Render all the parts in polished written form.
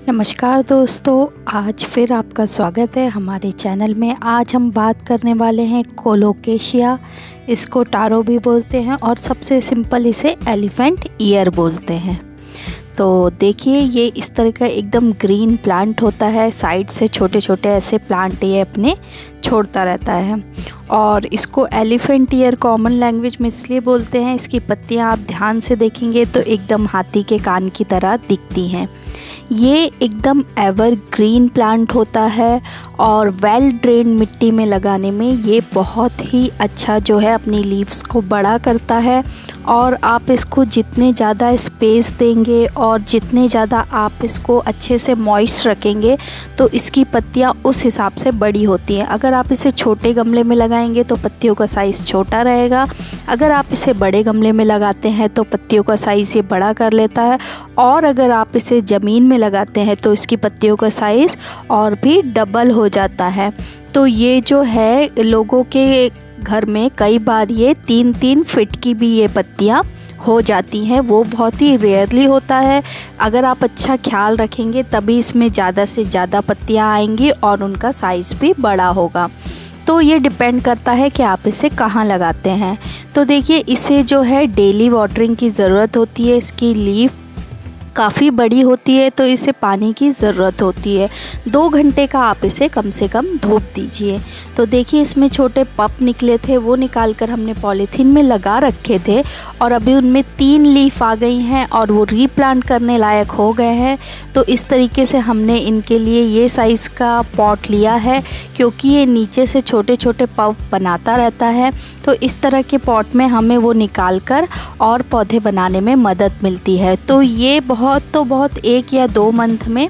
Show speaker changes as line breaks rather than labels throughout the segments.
नमस्कार दोस्तों, आज फिर आपका स्वागत है हमारे चैनल में। आज हम बात करने वाले हैं कोलोकेशिया। इसको टारो भी बोलते हैं और सबसे सिंपल इसे एलिफेंट ईयर बोलते हैं। तो देखिए, ये इस तरह का एकदम ग्रीन प्लांट होता है। साइड से छोटे छोटे ऐसे प्लांट ये अपने छोड़ता रहता है और इसको एलिफेंट ईयर कॉमन लैंग्वेज में इसलिए बोलते हैं। इसकी पत्तियां आप ध्यान से देखेंगे तो एकदम हाथी के कान की तरह दिखती हैं। ये एकदम एवरग्रीन प्लांट होता है और वेल ड्रेन मिट्टी में लगाने में ये बहुत ही अच्छा जो है अपनी लीव्स को बड़ा करता है। और आप इसको जितने ज़्यादा स्पेस देंगे और जितने ज़्यादा आप इसको अच्छे से मॉइस्ट रखेंगे तो इसकी पत्तियां उस हिसाब से बड़ी होती हैं। अगर आप इसे छोटे गमले में लगाएंगे तो पत्तियों का साइज़ छोटा रहेगा। अगर आप इसे बड़े गमले में लगाते हैं तो पत्तियों का साइज़ ये बड़ा कर लेता है। और अगर आप इसे ज़मीन में लगाते हैं तो इसकी पत्तियों का साइज़ और भी डबल हो जाता है। तो ये जो है लोगों के घर में कई बार ये 3-3 फीट की भी ये पत्तियां हो जाती हैं। वो बहुत ही रेयरली होता है। अगर आप अच्छा ख्याल रखेंगे तभी इसमें ज़्यादा से ज़्यादा पत्तियां आएंगी और उनका साइज़ भी बड़ा होगा। तो ये डिपेंड करता है कि आप इसे कहाँ लगाते हैं। तो देखिए, इसे जो है डेली वाटरिंग की ज़रूरत होती है। इसकी लीफ काफ़ी बड़ी होती है तो इसे पानी की ज़रूरत होती है। 2 घंटे का आप इसे कम से कम धूप दीजिए। तो देखिए, इसमें छोटे पप निकले थे, वो निकाल कर हमने पॉलीथीन में लगा रखे थे और अभी उनमें 3 लीफ आ गई हैं और वो रीप्लांट करने लायक हो गए हैं। तो इस तरीके से हमने इनके लिए ये साइज़ का पॉट लिया है क्योंकि ये नीचे से छोटे छोटे पप बनाता रहता है। तो इस तरह के पॉट में हमें वो निकाल कर और पौधे बनाने में मदद मिलती है। तो ये बहुत 1 या 2 मंथ में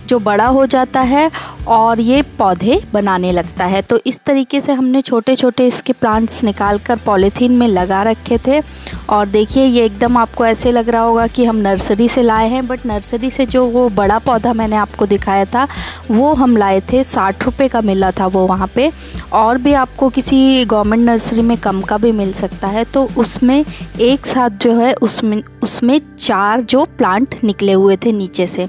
जो बड़ा हो जाता है और ये पौधे बनाने लगता है। तो इस तरीके से हमने छोटे छोटे इसके प्लांट्स निकाल कर पॉलीथीन में लगा रखे थे। और देखिए, ये एकदम आपको ऐसे लग रहा होगा कि हम नर्सरी से लाए हैं, बट नर्सरी से जो वो बड़ा पौधा मैंने आपको दिखाया था वो हम लाए थे। 60 रुपये का मिला था वो वहाँ पे। और भी आपको किसी गवर्नमेंट नर्सरी में कम का भी मिल सकता है। तो उसमें एक साथ जो है उसमें 4 जो प्लांट निकले हुए थे नीचे से।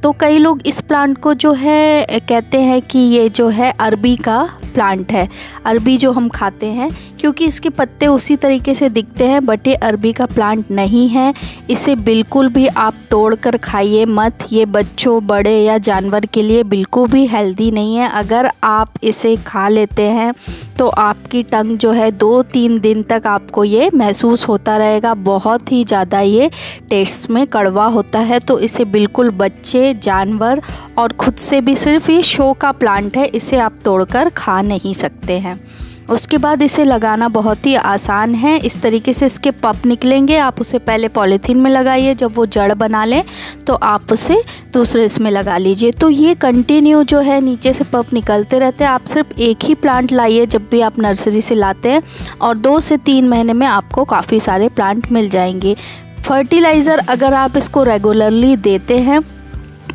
तो कई लोग इस प्लांट को जो है कहते हैं कि ये जो है अरबी का प्लांट है। अरबी जो हम खाते हैं, क्योंकि इसके पत्ते उसी तरीके से दिखते हैं, बट ये अरबी का प्लांट नहीं है। इसे बिल्कुल भी आप तोड़ कर खाइए मत। ये बच्चों, बड़े या जानवर के लिए बिल्कुल भी हेल्दी नहीं है। अगर आप इसे खा लेते हैं तो आपकी टंग जो है 2-3 दिन तक आपको ये महसूस होता रहेगा। बहुत ही ज़्यादा ये टेस्ट में कड़वा होता है। तो इसे बिल्कुल बच्चे, जानवर और खुद से भी, सिर्फ ये शो का प्लांट है, इसे आप तोड़कर खा नहीं सकते हैं। उसके बाद इसे लगाना बहुत ही आसान है। इस तरीके से इसके पप निकलेंगे। आप उसे पहले पॉलीथीन में लगाइए, जब वो जड़ बना लें तो आप उसे दूसरे इसमें लगा लीजिए। तो ये कंटिन्यू जो है नीचे से पप निकलते रहते हैं। आप सिर्फ एक ही प्लांट लाइए जब भी आप नर्सरी से लाते हैं और 2 से 3 महीने में आपको काफ़ी सारे प्लांट मिल जाएंगे। फर्टिलाइज़र अगर आप इसको रेगुलरली देते हैं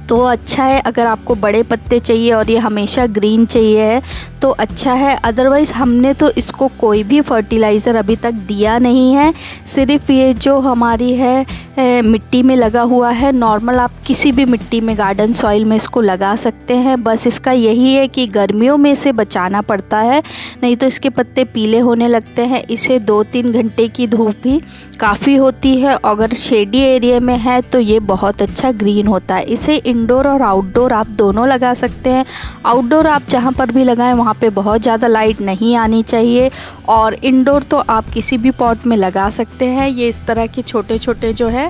तो अच्छा है। अगर आपको बड़े पत्ते चाहिए और ये हमेशा ग्रीन चाहिए है तो अच्छा है। अदरवाइज़ हमने तो इसको कोई भी फर्टिलाइज़र अभी तक दिया नहीं है। सिर्फ ये जो हमारी है मिट्टी में लगा हुआ है, नॉर्मल आप किसी भी मिट्टी में, गार्डन सॉइल में इसको लगा सकते हैं। बस इसका यही है कि गर्मियों में इसे बचाना पड़ता है, नहीं तो इसके पत्ते पीले होने लगते हैं। इसे 2-3 घंटे की धूप भी काफ़ी होती है। अगर शेडी एरिया में है तो ये बहुत अच्छा ग्रीन होता है। इसे इंडोर और आउटडोर आप दोनों लगा सकते हैं। आउटडोर आप जहाँ पर भी लगाएं वहाँ पे बहुत ज़्यादा लाइट नहीं आनी चाहिए। और इंडोर तो आप किसी भी पॉट में लगा सकते हैं। ये इस तरह के छोटे छोटे जो है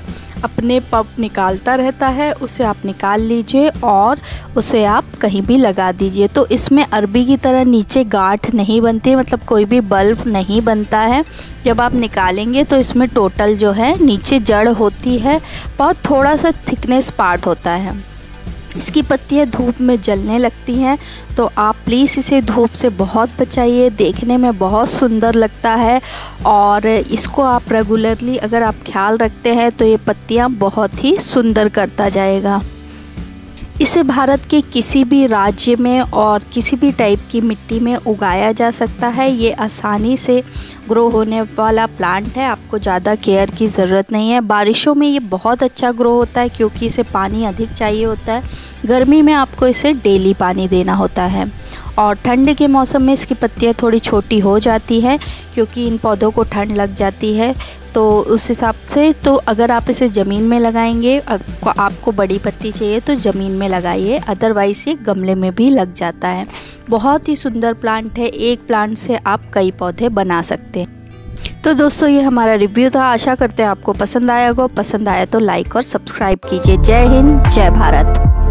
अपने पप निकालता रहता है, उसे आप निकाल लीजिए और उसे आप कहीं भी लगा दीजिए। तो इसमें अरबी की तरह नीचे गांठ नहीं बनती, मतलब कोई भी बल्ब नहीं बनता है। जब आप निकालेंगे तो इसमें टोटल जो है नीचे जड़ होती है, बहुत थोड़ा सा थिकनेस पार्ट होता है। इसकी पत्तियां धूप में जलने लगती हैं, तो आप प्लीज़ इसे धूप से बहुत बचाइए। देखने में बहुत सुंदर लगता है और इसको आप रेगुलरली अगर आप ख्याल रखते हैं तो ये पत्तियां बहुत ही सुंदर करता जाएगा। इसे भारत के किसी भी राज्य में और किसी भी टाइप की मिट्टी में उगाया जा सकता है। ये आसानी से ग्रो होने वाला प्लांट है, आपको ज़्यादा केयर की ज़रूरत नहीं है। बारिशों में ये बहुत अच्छा ग्रो होता है क्योंकि इसे पानी अधिक चाहिए होता है। गर्मी में आपको इसे डेली पानी देना होता है और ठंड के मौसम में इसकी पत्तियाँ थोड़ी छोटी हो जाती हैं क्योंकि इन पौधों को ठंड लग जाती है। तो उस हिसाब से तो अगर आप इसे ज़मीन में लगाएंगे, आपको बड़ी पत्ती चाहिए तो ज़मीन में लगाइए, अदरवाइज़ ये गमले में भी लग जाता है। बहुत ही सुंदर प्लांट है, एक प्लांट से आप कई पौधे बना सकते हैं। तो दोस्तों ये हमारा रिव्यू था, आशा करते हैं आपको पसंद आया होगा। पसंद आया तो लाइक और सब्सक्राइब कीजिए। जय हिंद, जय भारत।